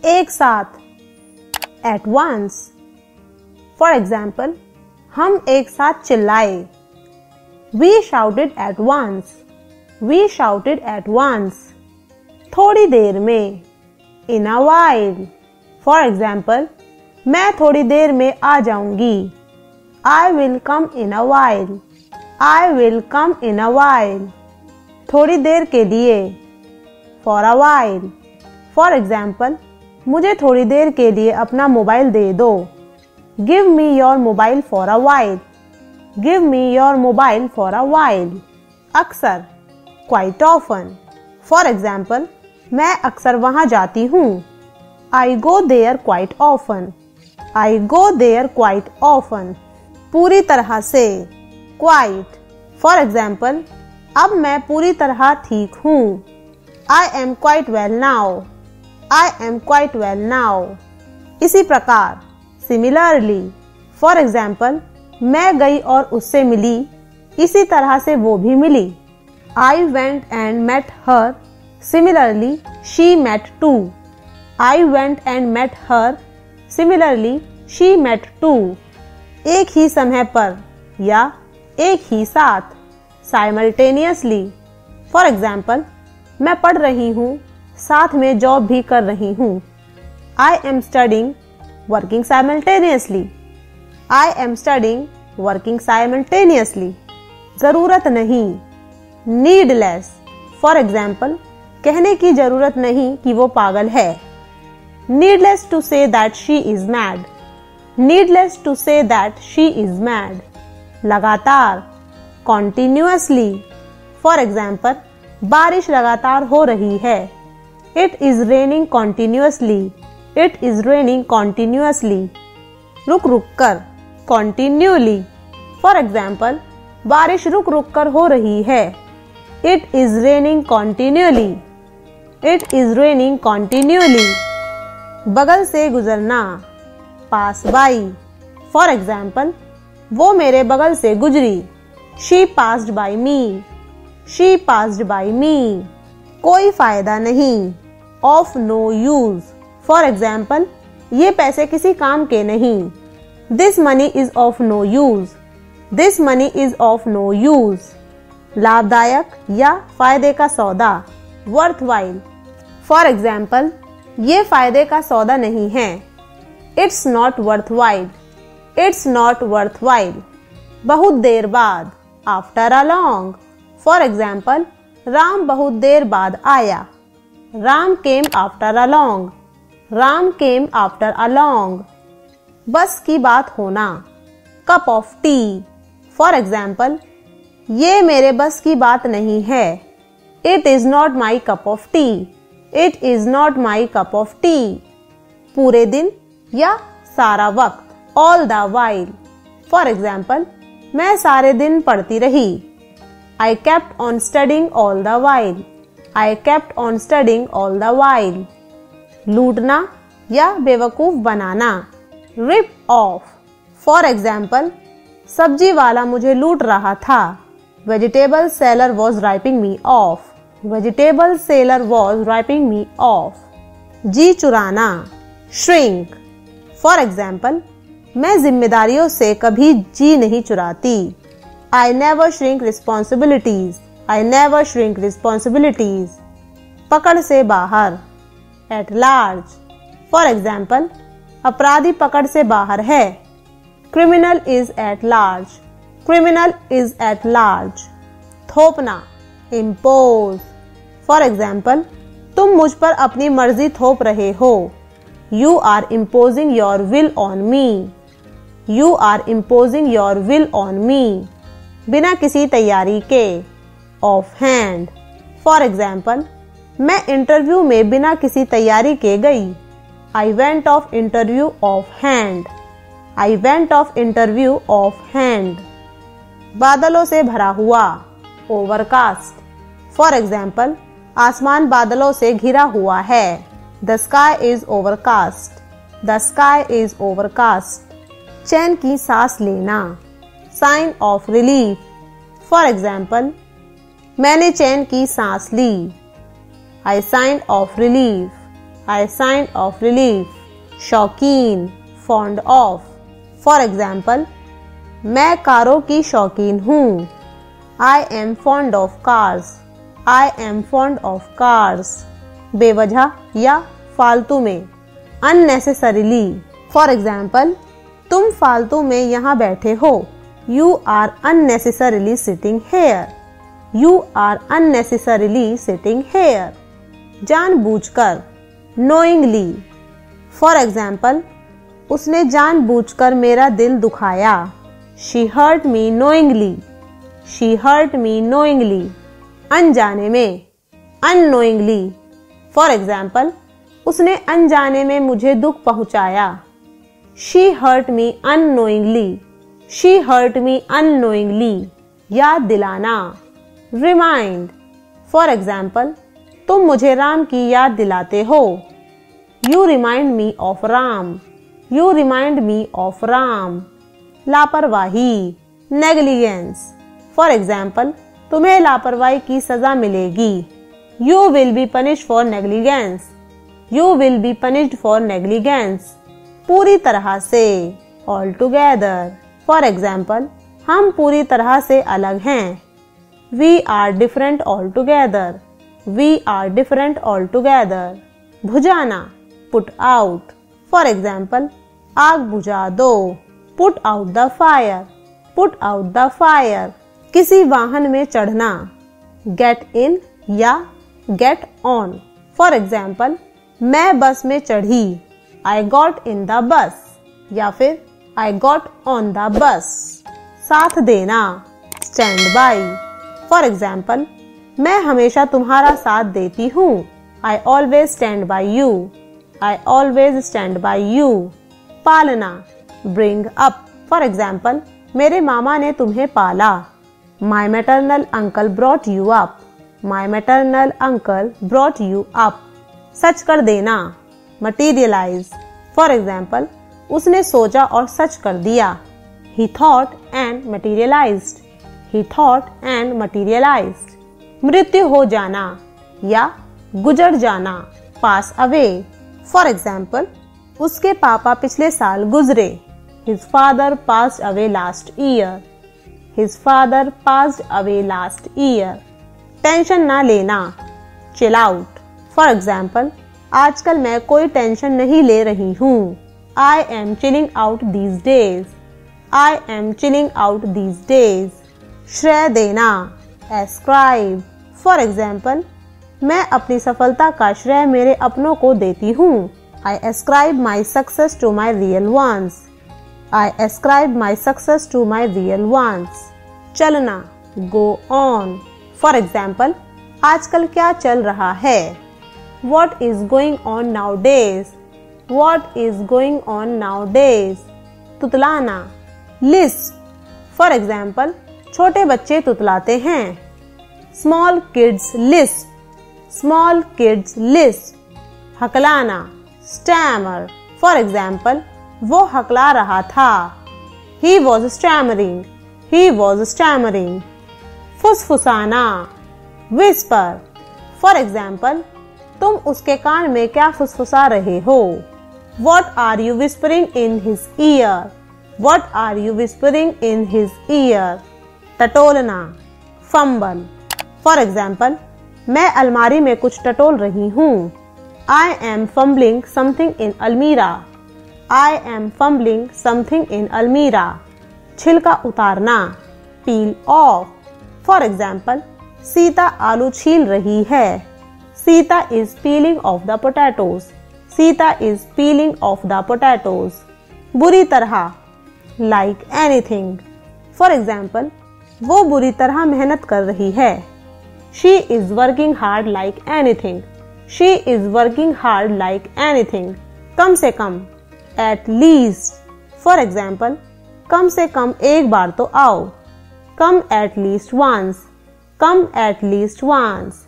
एक साथ, at once. For example, हम एक साथ चिल्लाए, we shouted at once. We shouted at once. थोड़ी देर में, in a while. For example, मैं थोड़ी देर में आ जाऊंगी, I will come in a while. I will come in a while. थोड़ी देर के लिए, for a while. For example, मुझे थोड़ी देर के लिए अपना मोबाइल दे दो, give me your mobile for a while. Give me your mobile for a while. अक्सर, quite often. For example, मैं अक्सर वहां जाती हूँ, I go there quite often. I go there quite often. पूरी तरह से, quite. For example, अब मैं पूरी तरह ठीक हूँ, I am quite well now. I am quite well now. इसी प्रकार, similarly. For example, मैं गई और उससे मिली, इसी तरह से वो भी मिली, I went and met her. Similarly, she met too. I went and met her. Similarly, she met too. एक ही समय पर या एक ही साथ, simultaneously. For example, मैं पढ़ रही हूँ, साथ में जॉब भी कर रही हूँ, I am studying, working simultaneously. I am studying, working simultaneously. जरूरत नहीं, needless. For example, कहने की जरूरत नहीं कि वो पागल है, needless to say that she is mad. Needless to say that she is mad. लगातार, continuously. For example, बारिश लगातार हो रही है, It is raining continuously. It is raining continuously. रुक रुक कर, continually. For example, बारिश रुक रुक कर हो रही है, It is raining continually. It is raining continually. बगल से गुजरना, pass by. For example, वो मेरे बगल से गुजरी, She passed by me. She passed by me. कोई फायदा नहीं, of no use. For example, ये पैसे किसी काम के नहीं, This money is of no use. This money is of no use. लाभदायक या फायदे का सौदा, worthwhile. For example, ये फायदे का सौदा नहीं है, It's not worthwhile. It's not worthwhile. बहुत देर बाद, after a long. For example, Ram बहुत देर बाद आया, Ram came after a long. Ram came after a long. बस की बात होना, cup of tea. For example, ये मेरे बस की बात नहीं है, It is not my cup of tea. It is not my cup of tea. पूरे दिन या सारा वक्त, all the while. For example, मैं सारे दिन पढ़ती रही, I kept on studying all the while. I kept on studying all the while. लूटना या बेवकूफ बनाना, rip off. For example, सब्जी वाला मुझे लूट रहा था, Vegetable seller was ripping me off. Vegetable seller was ripping me off. जी चुराना, shrink. For example, मैं जिम्मेदारियों से कभी जी नहीं चुराती, I never shrink responsibilities. I never shrink responsibilities. पकड़ से बाहर, at large. For example, अपराधी पकड़ से बाहर है, Criminal is at large. Criminal is at large. थोपना, impose. For example, तुम मुझ पर अपनी मर्जी थोप रहे हो, You are imposing your will on me. You are imposing your will on me. बिना किसी तैयारी के, off hand. For example, मैं इंटरव्यू में बिना किसी तैयारी के गई, I went off interview off hand. I went off interview off hand. बादलों से भरा हुआ, overcast. For example, आसमान बादलों से घिरा हुआ है, The sky is overcast. The sky is overcast. चैन की सांस लेना, sign of relief. For example, मैंने चैन की सांस ली, I signed of relief. a sign of relief. शौकीन, fond of. For example, मैं कारों की शौकीन हूँ. I am fond of cars. I am fond of cars. बेवजह या फालतू में. Unnecessarily. For example, तुम फालतू में यहाँ बैठे हो. You are unnecessarily sitting here. You are unnecessarily sitting here. जानबूझकर, knowingly. For example, उसने जानबूझकर मेरा दिल दुखाया. She hurt me knowingly. She hurt me knowingly. अनजाने में, unknowingly. For example, उसने अनजाने में मुझे दुख पहुंचाया. She hurt me unknowingly. She hurt me unknowingly. याद दिलाना, remind. For example, तुम मुझे राम की याद दिलाते हो. You remind me of Ram. You remind me of Ram. लापरवाही, negligence. For example, तुम्हें लापरवाही की सजा मिलेगी. You will be punished for negligence. You will be punished for negligence. पूरी तरह से, altogether. For example, हम पूरी तरह से अलग हैं. We are different altogether. We are different altogether. बुझाना, put out. For example, आग बुझा दो. Put out the fire. Put out the fire. किसी वाहन में चढ़ना. Get in या get on. For example, मैं बस में चढ़ी. I got in the bus. या फिर I got on the bus. साथ देना, stand by. For example, मैं हमेशा तुम्हारा साथ देती हूँ. I always stand by you. I always stand by you. पालना, bring up. For example, मेरे मामा ने तुम्हें पाला. My maternal uncle brought you up. My maternal uncle brought you up. सच कर देना, materialize. For example, उसने सोचा और सच कर दिया. He thought and materialized. He thought and materialized. मृत्यु हो जाना या गुजर जाना, pass away. For example, उसके पापा पिछले साल गुजरे. His father passed away last year. His father passed away last year. Tension ना लेना, chill out. For example, आजकल मैं कोई टेंशन नहीं ले रही हूँ. I am chilling out these days. I am chilling out these days. श्रेय देना, ascribe. For example, मैं अपनी सफलता का श्रेय मेरे अपनों को देती हूँ. I ascribe my success to my real ones. I ascribe my success to my real ones. चलना, go on. For example, आजकल क्या चल रहा है? What is going on nowadays? What is going on nowadays? तुतलाना, list. For example, छोटे बच्चे तुतलाते हैं. Small kids list. Small kids list. हकलाना, stammer. For example, वो हकला रहा था. He was stammering. He was stammering. फुसफुसाना, whisper. For example, तुम उसके कान में क्या फुसफुसा रहे हो? What are you whispering in his ear? What are you whispering in his ear? टटोलना, fumble. For example, मैं अलमारी में कुछ टटोल रही हूँ. I am fumbling something in Almira. I am fumbling something in Almira. छिलका उतारना, peel off. For example, Sita आलू छील रही है. Sita is peeling off the potatoes. Sita is peeling off the potatoes. बुरी तरह, like anything. For example, वो बुरी तरह मेहनत कर रही है. She is working hard like anything. She is working hard like anything. कम से कम, at least. For example, कम से कम एक बार तो आओ. Come at least once. Come at least once.